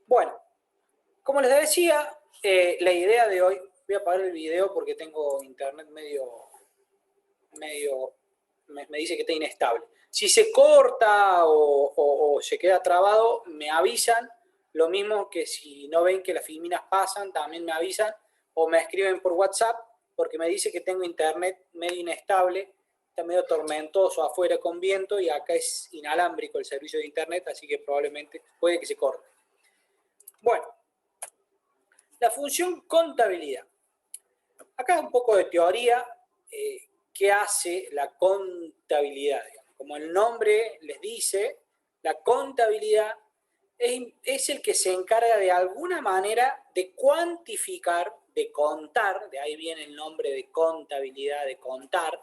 Bueno, como les decía, la idea de hoy, voy a apagar el video porque tengo internet me dice que está inestable. Si se corta o se queda trabado, me avisan. Lo mismo que si no ven que las filminas pasan, también me avisan o me escriben por WhatsApp porque me dice que tengo internet medio inestable, está medio tormentoso afuera con viento y acá es inalámbrico el servicio de internet, así que probablemente puede que se corte. Bueno, la función contabilidad. Acá un poco de teoría. ¿Qué hace la contabilidad? Como el nombre les dice, la contabilidad es el que se encarga de alguna manera de cuantificar, de contar, de ahí viene el nombre de contabilidad, de contar,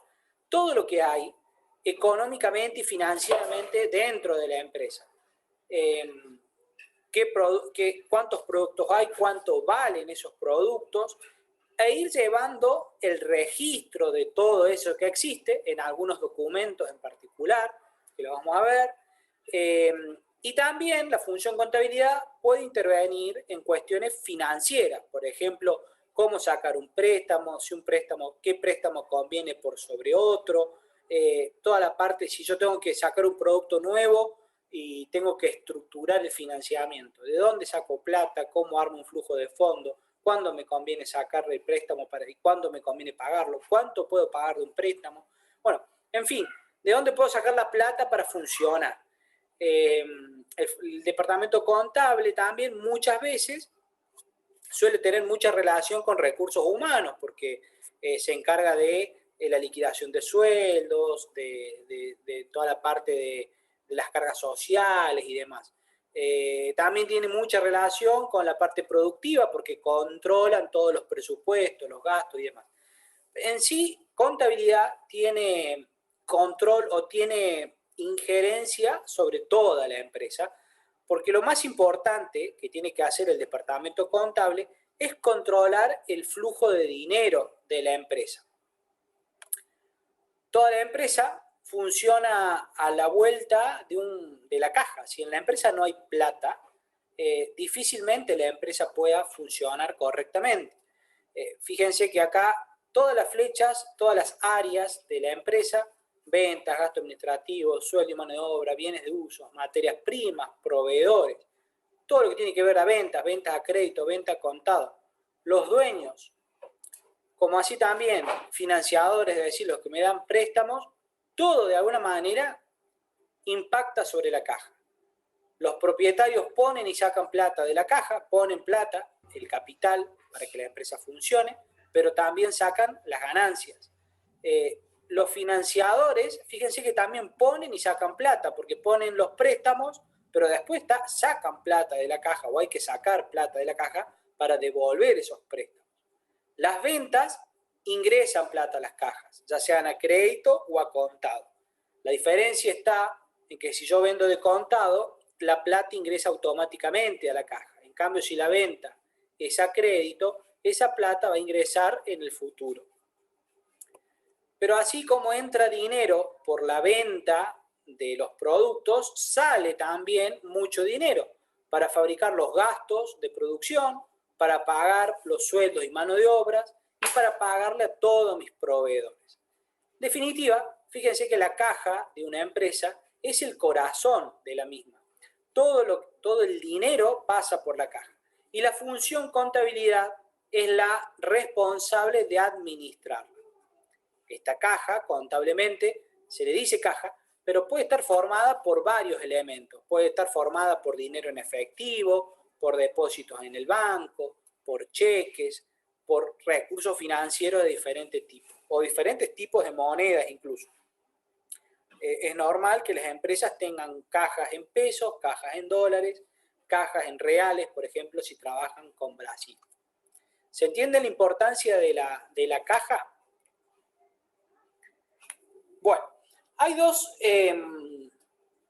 todo lo que hay económicamente y financieramente dentro de la empresa. Cuántos productos hay, cuánto valen esos productos, e ir llevando el registro de todo eso que existe en algunos documentos en particular, que lo vamos a ver, y también la función contabilidad puede intervenir en cuestiones financieras, por ejemplo, cómo sacar un préstamo, si un préstamo, qué préstamo conviene por sobre otro, toda la parte, si yo tengo que sacar un producto nuevo y tengo que estructurar el financiamiento, de dónde saco plata, cómo armo un flujo de fondo, cuándo me conviene sacarle el préstamo y cuándo me conviene pagarlo, cuánto puedo pagar de un préstamo. Bueno, en fin, ¿de dónde puedo sacar la plata para funcionar? El departamento contable también muchas veces suele tener mucha relación con recursos humanos porque se encarga de la liquidación de sueldos, de toda la parte de las cargas sociales y demás. También tiene mucha relación con la parte productiva porque controlan todos los presupuestos, los gastos y demás. En sí, contabilidad tiene control o tiene injerencia sobre toda la empresa, porque lo más importante que tiene que hacer el departamento contable es controlar el flujo de dinero de la empresa. Toda la empresa funciona a la vuelta de la caja. Si en la empresa no hay plata, difícilmente la empresa pueda funcionar correctamente. Fíjense que acá todas las flechas, todas las áreas de la empresa, ventas, gasto administrativo, sueldo y mano de obra, bienes de uso, materias primas, proveedores, todo lo que tiene que ver a ventas, ventas a crédito, venta a contado, los dueños, como así también financiadores, es decir, los que me dan préstamos, todo de alguna manera impacta sobre la caja. Los propietarios ponen y sacan plata de la caja, ponen plata, el capital, para que la empresa funcione, pero también sacan las ganancias. Los financiadores, fíjense que también ponen y sacan plata, porque ponen los préstamos, pero después sacan plata de la caja, o hay que sacar plata de la caja para devolver esos préstamos. Las ventas ingresan plata a las cajas, ya sean a crédito o a contado. La diferencia está en que si yo vendo de contado, la plata ingresa automáticamente a la caja. En cambio, si la venta es a crédito, esa plata va a ingresar en el futuro. Pero así como entra dinero por la venta de los productos, sale también mucho dinero para fabricar los gastos de producción, para pagar los sueldos y mano de obras y para pagarle a todos mis proveedores. En definitiva, fíjense que la caja de una empresa es el corazón de la misma. Todo el dinero pasa por la caja. Y la función contabilidad es la responsable de administrarla. Esta caja, contablemente, se le dice caja, pero puede estar formada por varios elementos. Puede estar formada por dinero en efectivo, por depósitos en el banco, por cheques, por recursos financieros de diferentes tipos, o diferentes tipos de monedas incluso. Es normal que las empresas tengan cajas en pesos, cajas en dólares, cajas en reales, por ejemplo, si trabajan con Brasil. ¿Se entiende la importancia de la caja? Bueno, hay dos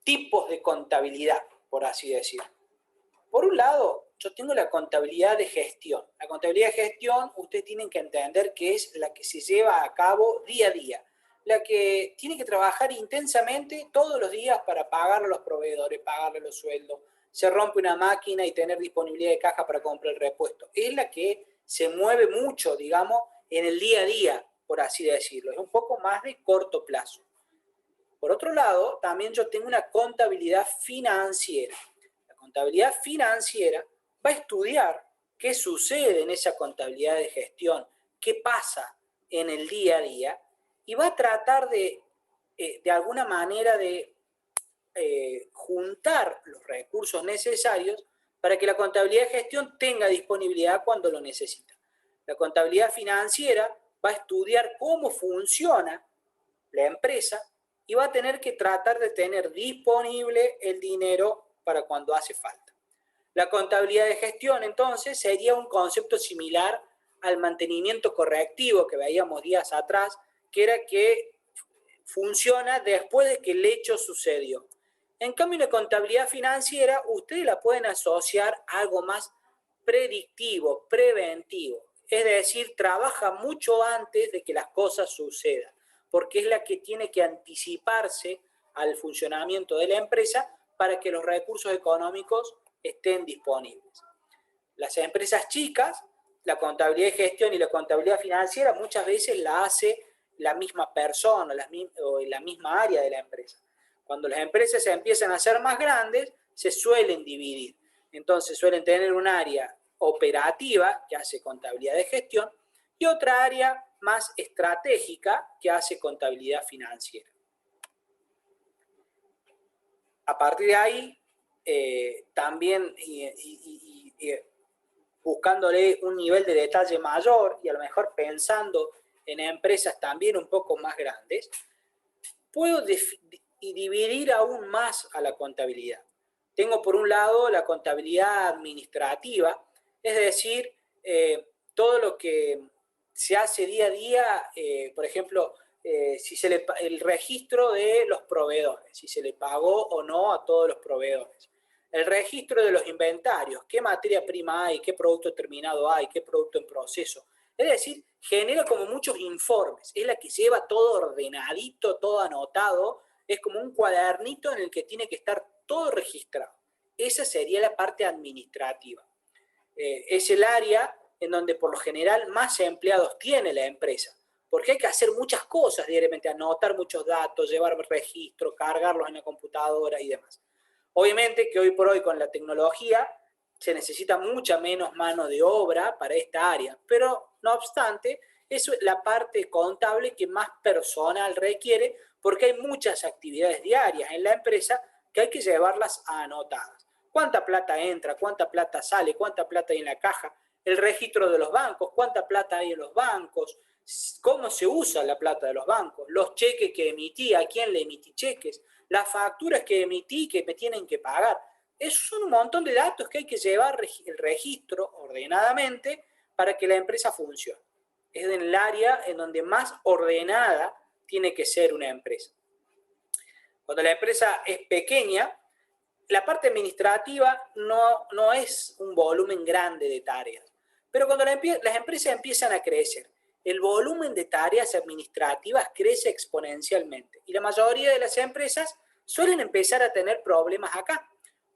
tipos de contabilidad, por así decirlo. Por un lado, yo tengo la contabilidad de gestión. La contabilidad de gestión, ustedes tienen que entender que es la que se lleva a cabo día a día, la que tiene que trabajar intensamente todos los días para pagarle a los proveedores, pagarle los sueldos, se rompe una máquina y tener disponibilidad de caja para comprar el repuesto. Es la que se mueve mucho, digamos, en el día a día, por así decirlo. Es un poco más de corto plazo. Por otro lado, también yo tengo una contabilidad financiera. La contabilidad financiera va a estudiar qué sucede en esa contabilidad de gestión, qué pasa en el día a día, y va a tratar de alguna manera de juntar los recursos necesarios para que la contabilidad de gestión tenga disponibilidad cuando lo necesita. La contabilidad financiera va a estudiar cómo funciona la empresa y va a tener que tratar de tener disponible el dinero para cuando hace falta. La contabilidad de gestión, entonces, sería un concepto similar al mantenimiento correctivo que veíamos días atrás, que era que funciona después de que el hecho sucedió. En cambio, la contabilidad financiera, ustedes la pueden asociar a algo más predictivo, preventivo. Es decir, trabaja mucho antes de que las cosas sucedan, porque es la que tiene que anticiparse al funcionamiento de la empresa para que los recursos económicos estén disponibles. Las empresas chicas, la contabilidad de gestión y la contabilidad financiera muchas veces la hace la misma persona o en la misma área de la empresa. Cuando las empresas se empiezan a hacer más grandes, se suelen dividir. Entonces suelen tener un área operativa que hace contabilidad de gestión y otra área más estratégica que hace contabilidad financiera. A partir de ahí, también buscándole un nivel de detalle mayor y a lo mejor pensando en empresas también un poco más grandes, puedo dividir aún más a la contabilidad. Tengo por un lado la contabilidad administrativa, es decir, todo lo que se hace día a día, por ejemplo, el registro de los proveedores, si se le pagó o no a todos los proveedores. El registro de los inventarios, qué materia prima hay, qué producto terminado hay, qué producto en proceso. Es decir, genera como muchos informes, es la que lleva todo ordenadito, todo anotado, es como un cuadernito en el que tiene que estar todo registrado. Esa sería la parte administrativa. Es el área en donde por lo general más empleados tiene la empresa, porque hay que hacer muchas cosas diariamente, anotar muchos datos, llevar registro, cargarlos en la computadora y demás. Obviamente que hoy por hoy con la tecnología se necesita mucha menos mano de obra para esta área, pero no obstante, eso es la parte contable que más personal requiere porque hay muchas actividades diarias en la empresa que hay que llevarlas anotadas. ¿Cuánta plata entra? ¿Cuánta plata sale? ¿Cuánta plata hay en la caja? El registro de los bancos, ¿cuánta plata hay en los bancos? ¿Cómo se usa la plata de los bancos? Los cheques que emití, ¿a quién le emití cheques? Las facturas que emití que me tienen que pagar. Esos son un montón de datos que hay que llevar el registro ordenadamente para que la empresa funcione. Es en el área en donde más ordenada tiene que ser una empresa. Cuando la empresa es pequeña, la parte administrativa no es un volumen grande de tareas. Pero cuando las empresas empiezan a crecer, el volumen de tareas administrativas crece exponencialmente. Y la mayoría de las empresas suelen empezar a tener problemas acá,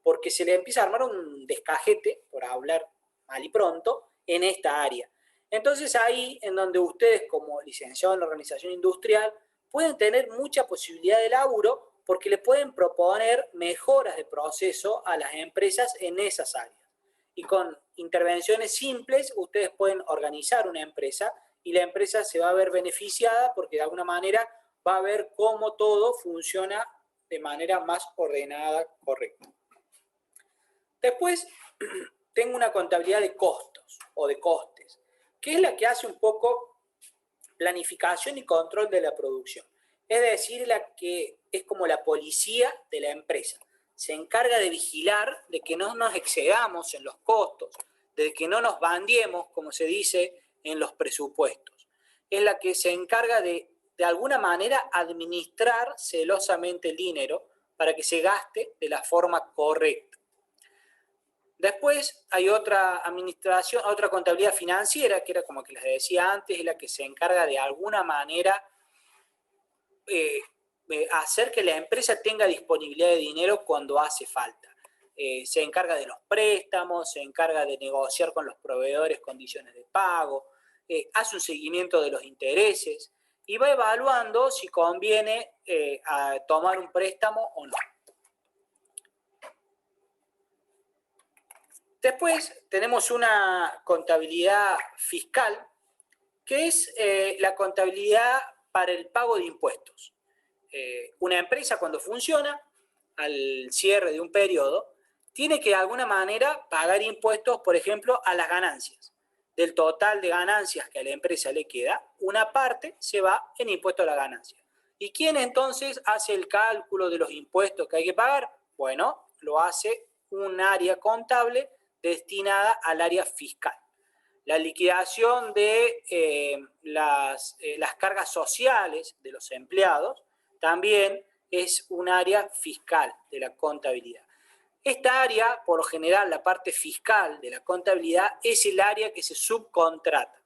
porque se le empieza a armar un descajete, por hablar mal y pronto, en esta área. Entonces ahí en donde ustedes como licenciados en la organización industrial pueden tener mucha posibilidad de laburo porque le pueden proponer mejoras de proceso a las empresas en esas áreas. Y con intervenciones simples ustedes pueden organizar una empresa y la empresa se va a ver beneficiada porque de alguna manera va a ver cómo todo funciona de manera más ordenada, correcta. Después tengo una contabilidad de costos o de costes, que es la que hace un poco planificación y control de la producción. Es decir, la que es como la policía de la empresa. Se encarga de vigilar de que no nos excedamos en los costos, de que no nos bandiemos, como se dice, en los presupuestos. Es la que se encarga de alguna manera, administrar celosamente el dinero para que se gaste de la forma correcta. Después hay otra administración, otra contabilidad financiera, que era como que les decía antes, es la que se encarga de alguna manera hacer que la empresa tenga disponibilidad de dinero cuando hace falta. se encarga de los préstamos, se encarga de negociar con los proveedores condiciones de pago, hace un seguimiento de los intereses y va evaluando si conviene a tomar un préstamo o no. Después tenemos una contabilidad fiscal, que es la contabilidad para el pago de impuestos. Una empresa cuando funciona, al cierre de un periodo, tiene que de alguna manera pagar impuestos, por ejemplo, a las ganancias. Del total de ganancias que a la empresa le queda, una parte se va en impuesto a la ganancia. ¿Y quién entonces hace el cálculo de los impuestos que hay que pagar? Bueno, lo hace un área contable destinada al área fiscal. La liquidación de las cargas sociales de los empleados también es un área fiscal de la contabilidad. Esta área, por lo general, la parte fiscal de la contabilidad, es el área que se subcontrata.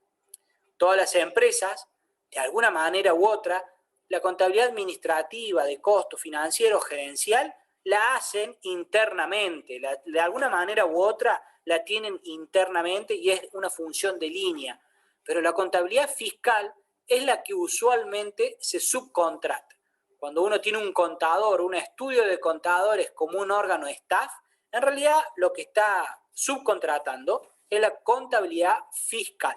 Todas las empresas, de alguna manera u otra, la contabilidad administrativa de costo financiero gerencial la hacen internamente, de alguna manera u otra la tienen internamente y es una función de línea. Pero la contabilidad fiscal es la que usualmente se subcontrata. Cuando uno tiene un contador, un estudio de contadores como un órgano staff, en realidad lo que está subcontratando es la contabilidad fiscal.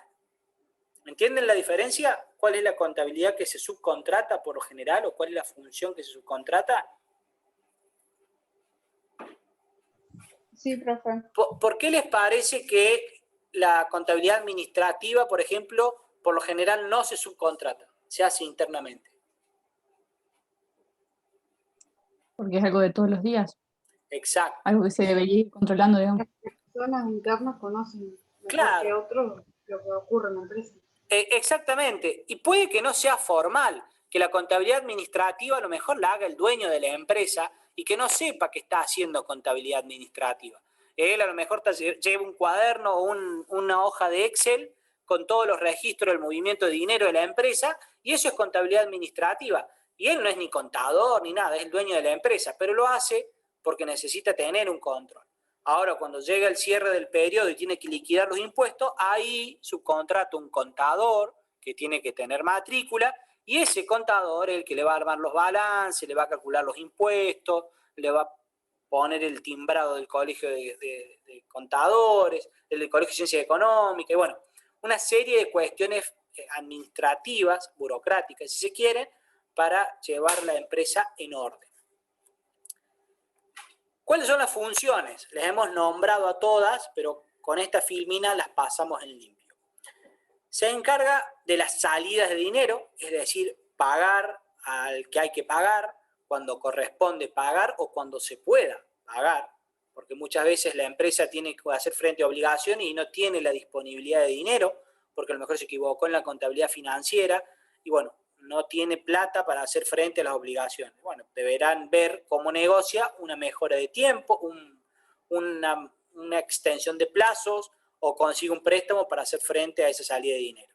¿Entienden la diferencia? ¿Cuál es la contabilidad que se subcontrata por lo general o cuál es la función que se subcontrata? Sí, profe. ¿Por qué les parece que la contabilidad administrativa, por ejemplo, por lo general no se subcontrata, se hace internamente? Porque es algo de todos los días. Exacto. Algo que se debería ir controlando, digamos. Las personas internas conocen mejor Claro. que otros lo que ocurre en la empresa. Exactamente. Y puede que no sea formal, que la contabilidad administrativa a lo mejor la haga el dueño de la empresa y que no sepa que está haciendo contabilidad administrativa. Él a lo mejor lleva un cuaderno o una hoja de Excel con todos los registros del movimiento de dinero de la empresa y eso es contabilidad administrativa. Y él no es ni contador ni nada, es el dueño de la empresa, pero lo hace porque necesita tener un control. Ahora, cuando llega el cierre del periodo y tiene que liquidar los impuestos, ahí subcontrata un contador que tiene que tener matrícula y ese contador es el que le va a armar los balances, le va a calcular los impuestos, le va a poner el timbrado del colegio de contadores, el del colegio de ciencia económica, y bueno, una serie de cuestiones administrativas, burocráticas, si se quiere, para llevar la empresa en orden. ¿Cuáles son las funciones? Les hemos nombrado a todas, pero con esta filmina las pasamos en limpio. Se encarga de las salidas de dinero, es decir, pagar al que hay que pagar, cuando corresponde pagar o cuando se pueda pagar, porque muchas veces la empresa tiene que hacer frente a obligaciones y no tiene la disponibilidad de dinero, porque a lo mejor se equivocó en la contabilidad financiera y bueno, no tiene plata para hacer frente a las obligaciones. Bueno, deberán ver cómo negocia una mejora de tiempo, una extensión de plazos o consigue un préstamo para hacer frente a esa salida de dinero.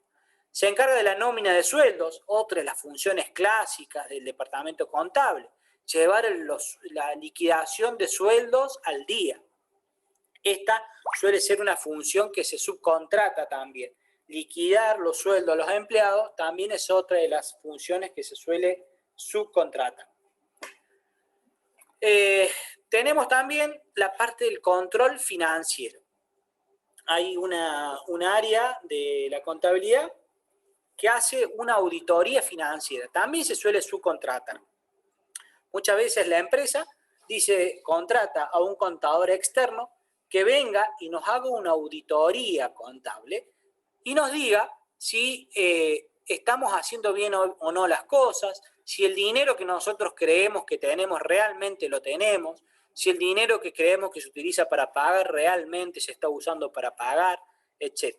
Se encarga de la nómina de sueldos, otra de las funciones clásicas del departamento contable, llevar la liquidación de sueldos al día. Esta suele ser una función que se subcontrata también. Liquidar los sueldos a los empleados también es otra de las funciones que se suele subcontratar. Tenemos también la parte del control financiero. Hay una área de la contabilidad que hace una auditoría financiera. También se suele subcontratar. Muchas veces la empresa contrata a un contador externo que venga y nos haga una auditoría contable y nos diga si estamos haciendo bien o no las cosas, si el dinero que nosotros creemos que tenemos realmente lo tenemos, si el dinero que creemos que se utiliza para pagar realmente se está usando para pagar, etc.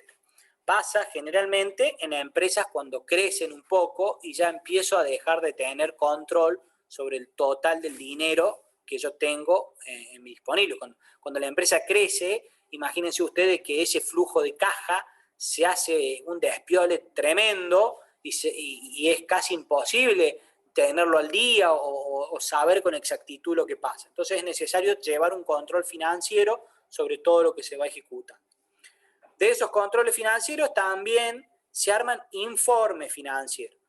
Pasa generalmente en empresas cuando crecen un poco y ya empiezo a dejar de tener control sobre el total del dinero que yo tengo en mi disponible. Cuando la empresa crece, imagínense ustedes que ese flujo de caja se hace un despiole tremendo y es casi imposible tenerlo al día o saber con exactitud lo que pasa. Entonces es necesario llevar un control financiero sobre todo lo que se va ejecutando. De esos controles financieros también se arman informes financieros.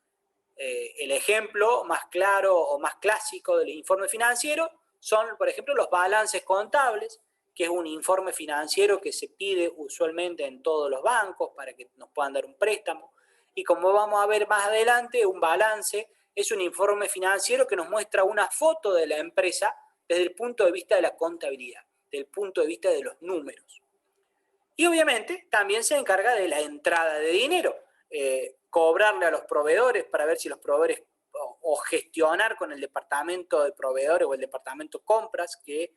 El ejemplo más claro o más clásico del informe financiero son, por ejemplo, los balances contables, que es un informe financiero que se pide usualmente en todos los bancos para que nos puedan dar un préstamo. Y como vamos a ver más adelante, un balance es un informe financiero que nos muestra una foto de la empresa desde el punto de vista de la contabilidad, desde el punto de vista de los números. Y obviamente también se encarga de la entrada de dinero, cobrarle a los proveedores para ver si los proveedores, o gestionar con el departamento de proveedores o el departamento compras que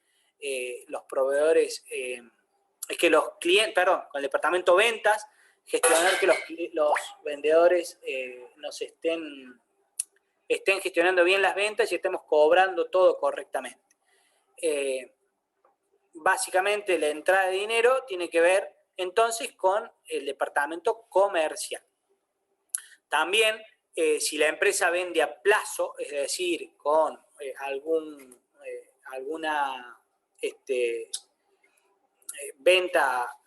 los proveedores, que los clientes, perdón, con el departamento ventas, gestionar que los vendedores nos estén gestionando bien las ventas y estemos cobrando todo correctamente. Básicamente la entrada de dinero tiene que ver entonces con el departamento comercial. También si la empresa vende a plazo, es decir, con alguna venta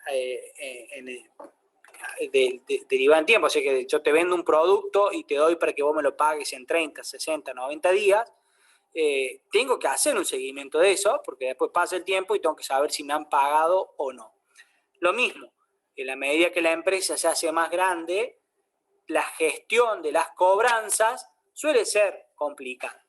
derivada en tiempo, o sea que yo te vendo un producto y te doy para que vos me lo pagues en 30, 60, 90 días, tengo que hacer un seguimiento de eso, porque después pasa el tiempo y tengo que saber si me han pagado o no. Lo mismo, en la medida que la empresa se hace más grande, la gestión de las cobranzas suele ser complicada.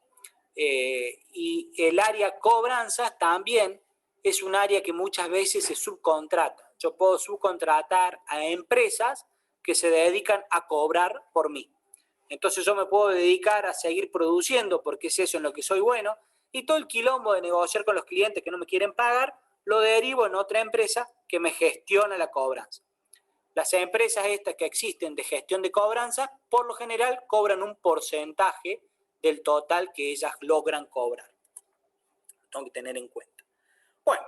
Y el área cobranzas también es un área que muchas veces se subcontrata. Yo puedo subcontratar a empresas que se dedican a cobrar por mí. Entonces yo me puedo dedicar a seguir produciendo porque es eso en lo que soy bueno, y todo el quilombo de negociar con los clientes que no me quieren pagar lo derivo en otra empresa que me gestiona la cobranza. Las empresas estas que existen de gestión de cobranza, por lo general cobran un porcentaje del total que ellas logran cobrar. Lo tengo que tener en cuenta. Bueno,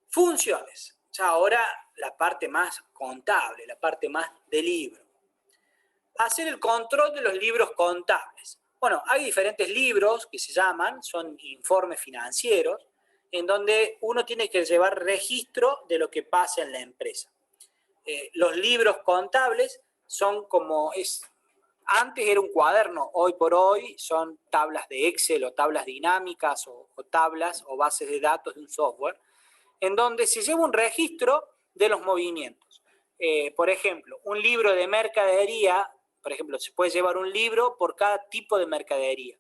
funciones. Ya ahora la parte más contable, la parte más de libro. Hacer el control de los libros contables. Bueno, hay diferentes libros que se llaman, son informes financieros, en donde uno tiene que llevar registro de lo que pasa en la empresa. Los libros contables son como antes era un cuaderno, hoy por hoy son tablas de Excel o tablas dinámicas o tablas o bases de datos de un software, en donde se lleva un registro de los movimientos. Por ejemplo, un libro de mercadería, por ejemplo, se puede llevar un libro por cada tipo de mercadería.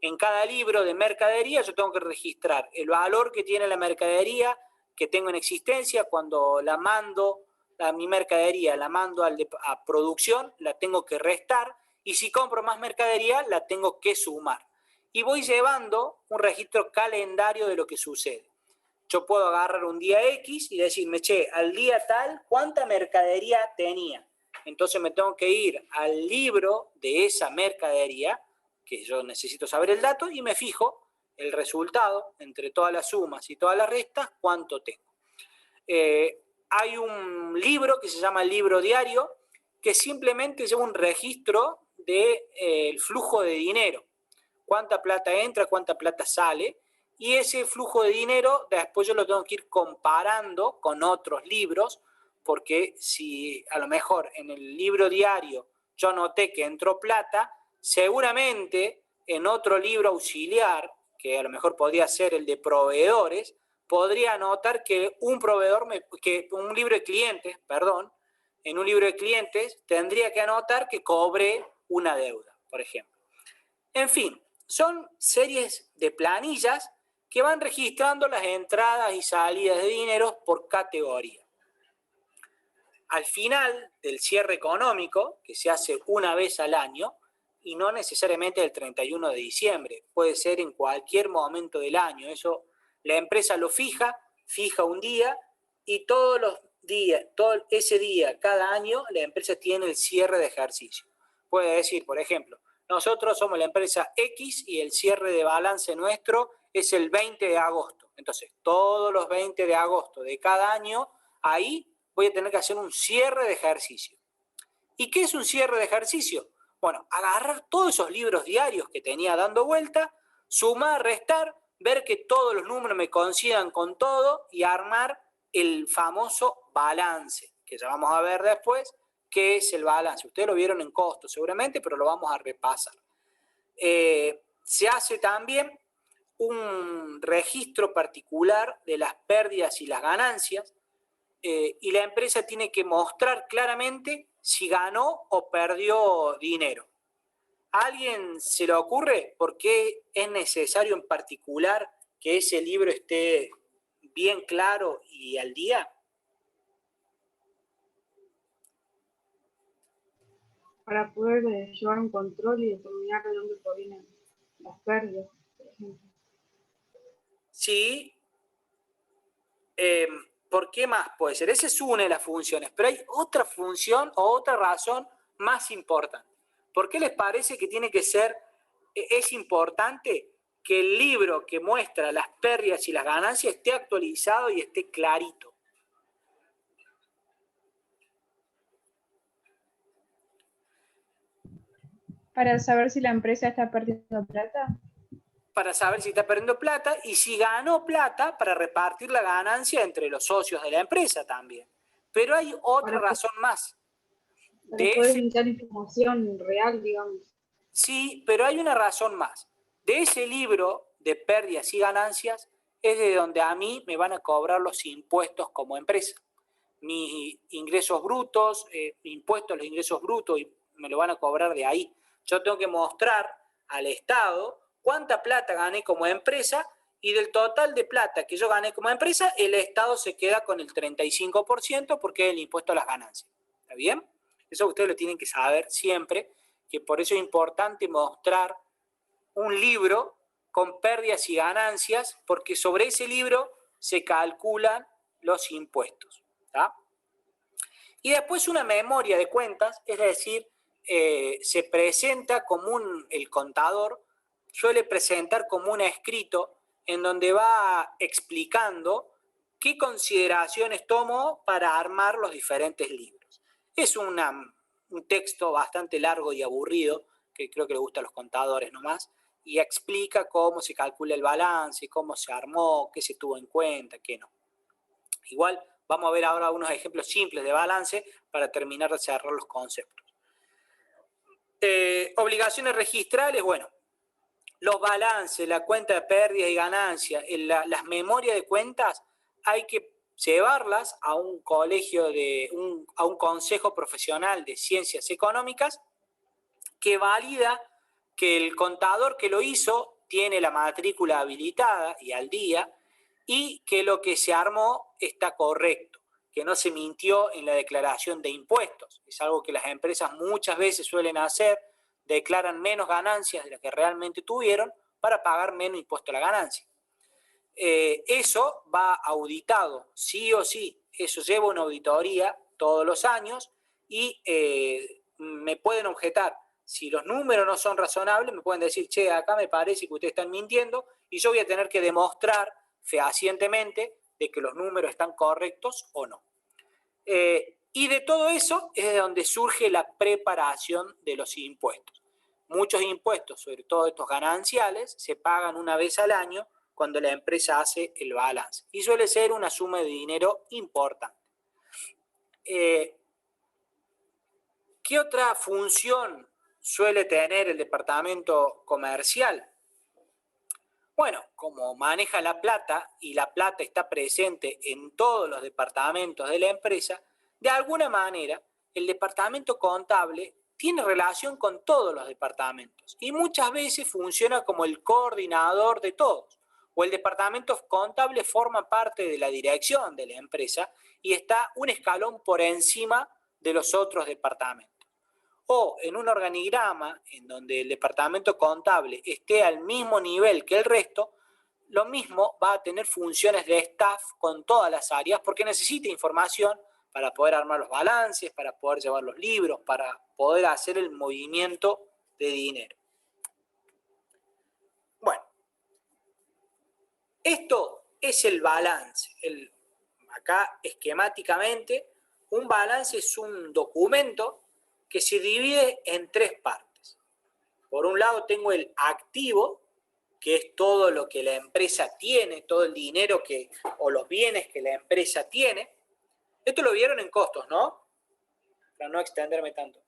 En cada libro de mercadería yo tengo que registrar el valor que tiene la mercadería que tengo en existencia. Cuando la mando, mi mercadería la mando a producción, la tengo que restar, y si compro más mercadería la tengo que sumar. Y voy llevando un registro calendario de lo que sucede. Yo puedo agarrar un día X y decirme, che, al día tal, ¿cuánta mercadería tenía? Entonces me tengo que ir al libro de esa mercadería, que yo necesito saber el dato, y me fijo el resultado entre todas las sumas y todas las restas, cuánto tengo. Hay un libro que se llama el libro diario, que simplemente lleva un registro del flujo de dinero. Cuánta plata entra, cuánta plata sale, y ese flujo de dinero después yo lo tengo que ir comparando con otros libros, porque si a lo mejor en el libro diario yo noté que entró plata, seguramente en otro libro auxiliar, que a lo mejor podría ser el de proveedores, podría anotar que un libro de clientes, perdón, en un libro de clientes tendría que anotar que cobré una deuda, por ejemplo. En fin, son series de planillas que van registrando las entradas y salidas de dinero por categoría. Al final del cierre económico, que se hace una vez al año, y no necesariamente el 31 de diciembre, puede ser en cualquier momento del año, eso la empresa lo fija un día, y todos los días, todo ese día, cada año, la empresa tiene el cierre de ejercicio. Puede decir, por ejemplo, nosotros somos la empresa X y el cierre de balance nuestro es el 20 de agosto. Entonces, todos los 20 de agosto de cada año, ahí voy a tener que hacer un cierre de ejercicio. ¿Y qué es un cierre de ejercicio? Bueno, agarrar todos esos libros diarios que tenía dando vuelta, sumar, restar, ver que todos los números me coincidan con todo y armar el famoso balance, que ya vamos a ver después qué es el balance. Ustedes lo vieron en costo seguramente, pero lo vamos a repasar. Se hace también un registro particular de las pérdidas y las ganancias, y la empresa tiene que mostrar claramente si ganó o perdió dinero. ¿A alguien se le ocurre por qué es necesario en particular que ese libro esté bien claro y al día? Para poder llevar un control y determinar de dónde provienen las pérdidas, por ejemplo. Sí. ¿Por qué más puede ser? Esa es una de las funciones, pero hay otra función o otra razón más importante. ¿Por qué les parece que tiene que ser, es importante que el libro que muestra las pérdidas y las ganancias esté actualizado y esté clarito? Para saber si la empresa está perdiendo plata. Para saber si está perdiendo plata y si ganó plata para repartir la ganancia entre los socios de la empresa también. Pero hay otra razón más. Para poder brindar información real, digamos. Sí, pero hay una razón más. De ese libro de pérdidas y ganancias es de donde a mí me van a cobrar los impuestos como empresa. Mis ingresos brutos, impuestos a los ingresos brutos, y me lo van a cobrar de ahí. Yo tengo que mostrar al Estado cuánta plata gané como empresa, y del total de plata que yo gané como empresa, el Estado se queda con el 35% porque es el impuesto a las ganancias. ¿Está bien? Eso ustedes lo tienen que saber siempre, que por eso es importante mostrar un libro con pérdidas y ganancias, porque sobre ese libro se calculan los impuestos. ¿Tá? Y después una memoria de cuentas, es decir, se presenta como el contador suele presentar como un escrito en donde va explicando qué consideraciones tomó para armar los diferentes libros. Es un texto bastante largo y aburrido, que creo que le gusta a los contadores nomás, y explica cómo se calcula el balance, cómo se armó, qué se tuvo en cuenta, qué no. Igual vamos a ver ahora unos ejemplos simples de balance para terminar de cerrar los conceptos. Obligaciones registrales, bueno, los balances, la cuenta de pérdidas y ganancias, las memorias de cuentas, hay que llevarlas a un colegio, a un consejo profesional de ciencias económicas que valida que el contador que lo hizo tiene la matrícula habilitada y al día, y que lo que se armó está correcto, que no se mintió en la declaración de impuestos. Es algo que las empresas muchas veces suelen hacer, declaran menos ganancias de las que realmente tuvieron para pagar menos impuesto a la ganancia. Eso va auditado, sí o sí, eso lleva una auditoría todos los años y me pueden objetar. Si los números no son razonables, me pueden decir, che, acá me parece que ustedes están mintiendo, y yo voy a tener que demostrar fehacientemente de que los números están correctos o no. Y de todo eso es de donde surge la preparación de los impuestos. Muchos impuestos, sobre todo estos gananciales, se pagan una vez al año cuando la empresa hace el balance. Y suele ser una suma de dinero importante. ¿Qué otra función suele tener el departamento comercial? Bueno, como maneja la plata y la plata está presente en todos los departamentos de la empresa, de alguna manera el departamento contable tiene relación con todos los departamentos y muchas veces funciona como el coordinador de todos. O el departamento contable forma parte de la dirección de la empresa y está un escalón por encima de los otros departamentos. O en un organigrama en donde el departamento contable esté al mismo nivel que el resto, lo mismo va a tener funciones de staff con todas las áreas porque necesita información para poder armar los balances, para poder llevar los libros, para poder hacer el movimiento de dinero. Bueno, esto es el balance. Acá esquemáticamente, un balance es un documento que se divide en tres partes. Por un lado tengo el activo, que es todo lo que la empresa tiene, todo el dinero o los bienes que la empresa tiene. Esto lo vieron en costos, ¿no? Para no extenderme tanto.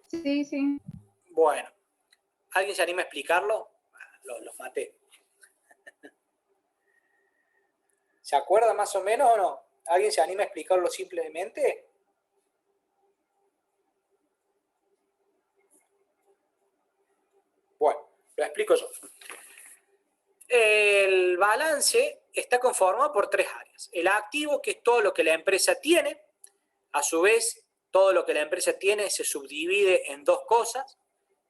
Sí, sí. Bueno, ¿alguien se anima a explicarlo? Los maté. ¿Se acuerda más o menos o no? ¿Alguien se anima a explicarlo simplemente? Bueno, lo explico yo. El balance está conformado por 3 áreas. El activo, que es todo lo que la empresa tiene. A su vez, todo lo que la empresa tiene se subdivide en 2 cosas.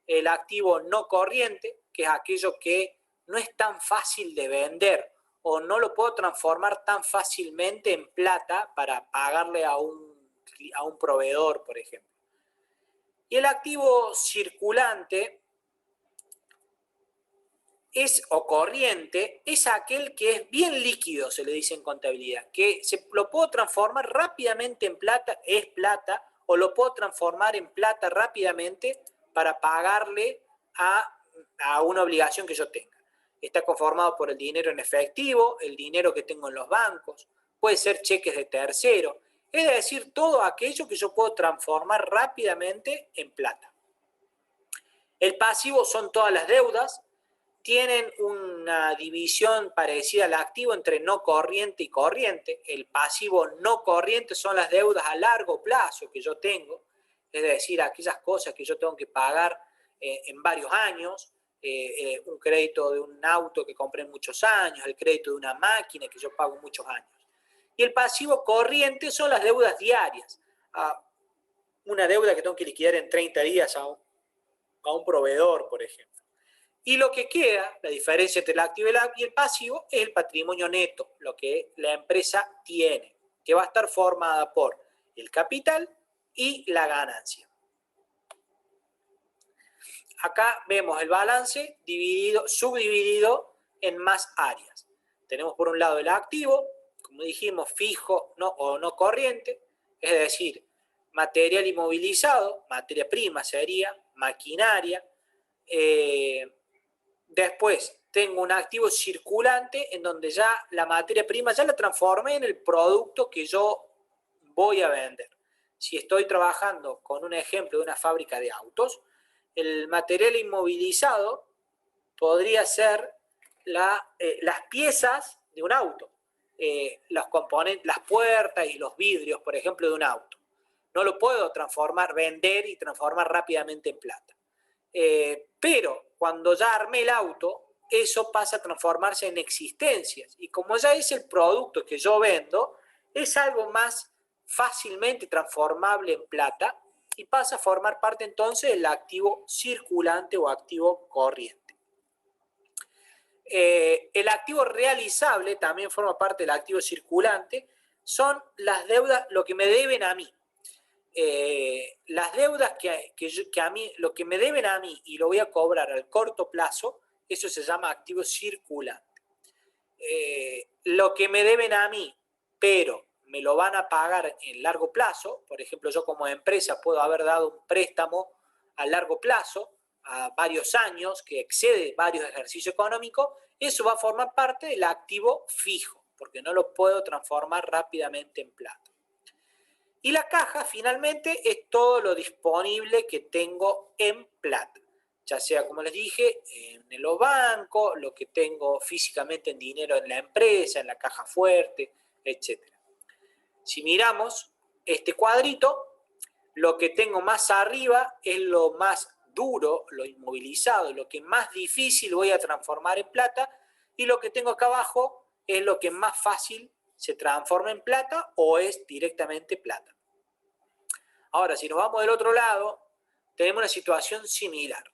El activo no corriente, que es aquello que no es tan fácil de vender o no lo puedo transformar tan fácilmente en plata para pagarle a un proveedor, por ejemplo. Y el activo circulante o corriente es aquel que es bien líquido, se le dice en contabilidad, que lo puedo transformar rápidamente en plata, es plata, o lo puedo transformar en plata rápidamente para pagarle a una obligación que yo tenga. Está conformado por el dinero en efectivo, el dinero que tengo en los bancos, puede ser cheques de tercero, es decir, todo aquello que yo puedo transformar rápidamente en plata. El pasivo son todas las deudas, tienen una división parecida al activo entre no corriente y corriente. El pasivo no corriente son las deudas a largo plazo que yo tengo, es decir, aquellas cosas que yo tengo que pagar en varios años, un crédito de un auto que compré en muchos años, el crédito de una máquina que yo pago muchos años. Y el pasivo corriente son las deudas diarias, una deuda que tengo que liquidar en 30 días a un proveedor, por ejemplo. Y lo que queda, la diferencia entre el activo y el pasivo, es el patrimonio neto, lo que la empresa tiene, que va a estar formada por el capital y la ganancia. Acá vemos el balance subdividido en más áreas. Tenemos por un lado el activo, como dijimos, fijo o no corriente, es decir, material inmovilizado, materia prima sería, maquinaria. Después tengo un activo circulante en donde ya la materia prima ya la transformé en el producto que yo voy a vender. Si estoy trabajando con un ejemplo de una fábrica de autos, el material inmovilizado podría ser las piezas de un auto, los componentes, las puertas y los vidrios, por ejemplo, de un auto. No lo puedo vender y transformar rápidamente en plata. Pero cuando ya armé el auto, eso pasa a transformarse en existencias. Y como ya es el producto que yo vendo, es algo más fácilmente transformable en plata y pasa a formar parte entonces del activo circulante o activo corriente. El activo realizable también forma parte del activo circulante, son las deudas, lo que me deben a mí. Las deudas que a mí, lo que me deben a mí y lo voy a cobrar al corto plazo, eso se llama activo circulante. Lo que me deben a mí, pero me lo van a pagar en largo plazo, por ejemplo, yo como empresa puedo haber dado un préstamo a largo plazo, a varios años, que excede varios ejercicios económicos, eso va a formar parte del activo fijo, porque no lo puedo transformar rápidamente en plata. Y la caja, finalmente, es todo lo disponible que tengo en plata, ya sea, como les dije, en los bancos, lo que tengo físicamente en dinero en la empresa, en la caja fuerte, etc. Si miramos este cuadrito, lo que tengo más arriba es lo más duro, lo inmovilizado, lo que más difícil voy a transformar en plata, y lo que tengo acá abajo es lo que más fácil se transforma en plata o es directamente plata. Ahora, si nos vamos del otro lado, tenemos una situación similar.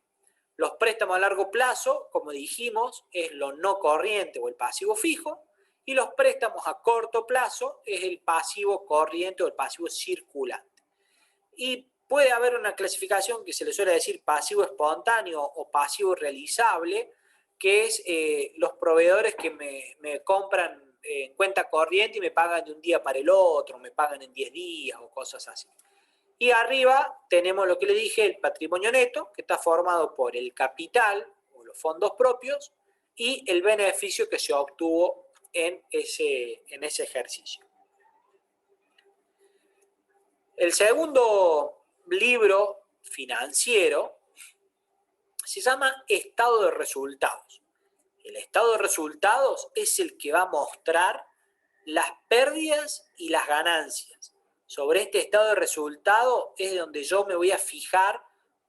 Los préstamos a largo plazo, como dijimos, es lo no corriente o el pasivo fijo, y los préstamos a corto plazo es el pasivo corriente o el pasivo circulante. Y puede haber una clasificación que se le suele decir pasivo espontáneo o pasivo realizable, que es los proveedores que me compran en cuenta corriente y me pagan de un día para el otro, me pagan en 10 días o cosas así. Y arriba tenemos lo que le dije, el patrimonio neto, que está formado por el capital o los fondos propios y el beneficio que se obtuvo en ese ejercicio. El segundo libro financiero se llama Estado de Resultados. El estado de resultados es el que va a mostrar las pérdidas y las ganancias. Sobre este estado de resultados es donde yo me voy a fijar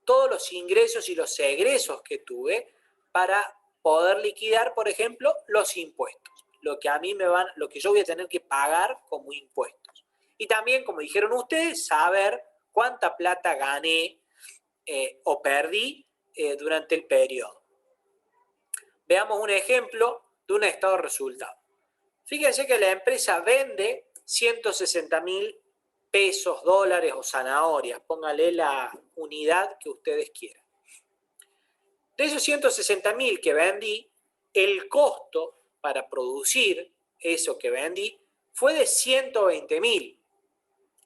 todos los ingresos y los egresos que tuve para poder liquidar, por ejemplo, los impuestos, lo que yo voy a tener que pagar como impuestos. Y también, como dijeron ustedes, saber cuánta plata gané o perdí durante el periodo. Veamos un ejemplo de un estado de resultados. Fíjense que la empresa vende 160.000 pesos, dólares o zanahorias. Póngale la unidad que ustedes quieran. De esos 160.000 que vendí, el costo para producir eso que vendí fue de 120.000.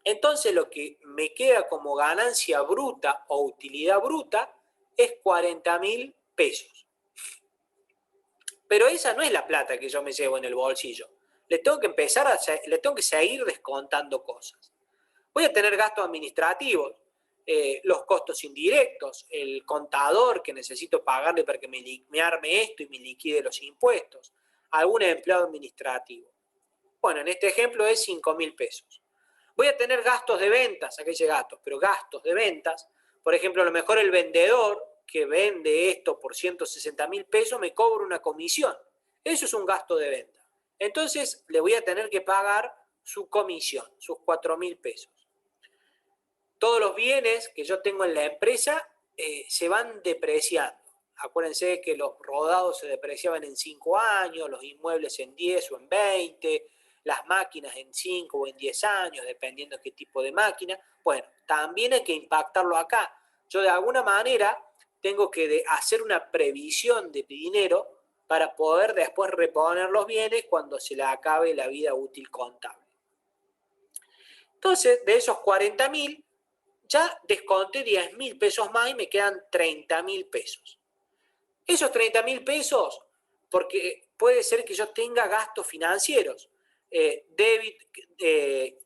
Entonces lo que me queda como ganancia bruta o utilidad bruta es 40.000 pesos. Pero esa no es la plata que yo me llevo en el bolsillo. Le tengo que seguir descontando cosas. Voy a tener gastos administrativos, los costos indirectos, el contador que necesito pagarle para que me arme esto y me liquide los impuestos, algún empleado administrativo. Bueno, en este ejemplo es 5.000 pesos. Voy a tener gastos de ventas, aquí dice gastos, pero gastos de ventas. Por ejemplo, a lo mejor el vendedor que vende esto por 160.000 pesos me cobra una comisión. Eso es un gasto de venta. Entonces le voy a tener que pagar su comisión, sus 4.000 pesos. Todos los bienes que yo tengo en la empresa se van depreciando. Acuérdense que los rodados se depreciaban en 5 años, los inmuebles en 10 o en 20, las máquinas en 5 o en 10 años, dependiendo qué tipo de máquina. Bueno, también hay que impactarlo acá. Yo de alguna manera tengo que hacer una previsión de dinero para poder después reponer los bienes cuando se le acabe la vida útil contable. Entonces, de esos 40.000, ya desconté 10.000 pesos más y me quedan 30.000 pesos. Esos 30.000 pesos, porque puede ser que yo tenga gastos financieros,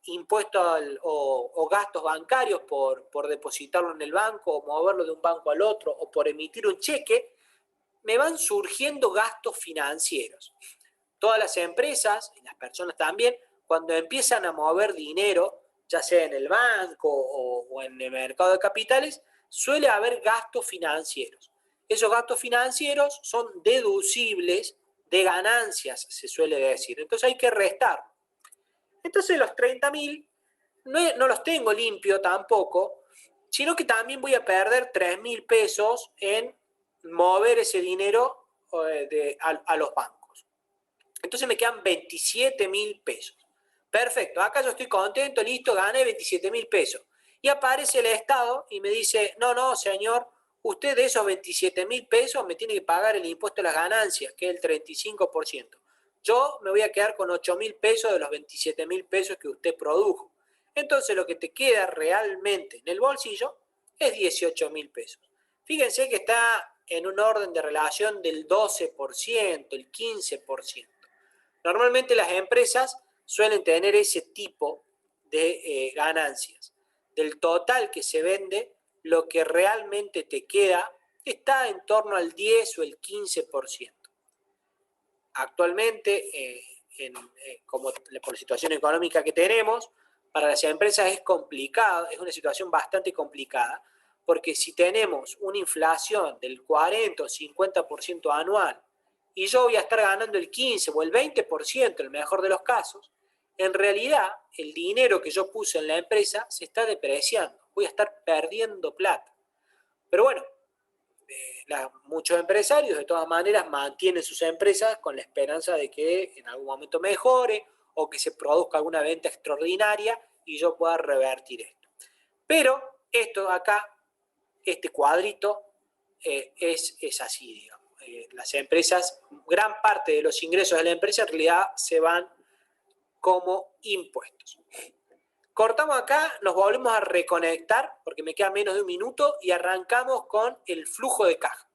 impuestos o gastos bancarios por depositarlo en el banco o moverlo de un banco al otro o por emitir un cheque, me van surgiendo gastos financieros. Todas las empresas, y las personas también, cuando empiezan a mover dinero, ya sea en el banco o en el mercado de capitales, suele haber gastos financieros. Esos gastos financieros son deducibles de ganancias, se suele decir. Entonces hay que restar. Entonces los 30.000 no los tengo limpio tampoco, sino que también voy a perder 3.000 pesos en mover ese dinero a los bancos. Entonces me quedan 27.000 pesos. Perfecto, acá yo estoy contento, listo, gané 27.000 pesos. Y aparece el Estado y me dice, no, señor, usted de esos 27.000 pesos me tiene que pagar el impuesto a las ganancias, que es el 35%. Yo me voy a quedar con 8.000 pesos de los 27.000 pesos que usted produjo. Entonces lo que te queda realmente en el bolsillo es 18.000 pesos. Fíjense que está en un orden de relación del 12%, el 15%. Normalmente las empresas suelen tener ese tipo de ganancias. Del total que se vende, lo que realmente te queda está en torno al 10 o el 15%. Actualmente, como por la situación económica que tenemos, para las empresas es complicado, es una situación bastante complicada, porque si tenemos una inflación del 40 o 50% anual y yo voy a estar ganando el 15 o el 20% en el mejor de los casos, en realidad el dinero que yo puse en la empresa se está depreciando, voy a estar perdiendo plata. Pero bueno, muchos empresarios de todas maneras mantienen sus empresas con la esperanza de que en algún momento mejore o que se produzca alguna venta extraordinaria y yo pueda revertir esto. Pero esto acá, este cuadrito, es así, digamos. Las empresas, gran parte de los ingresos de la empresa en realidad se van como impuestos. cortamos acá, nos volvemos a reconectar porque me queda menos de un minuto y arrancamos con el flujo de caja.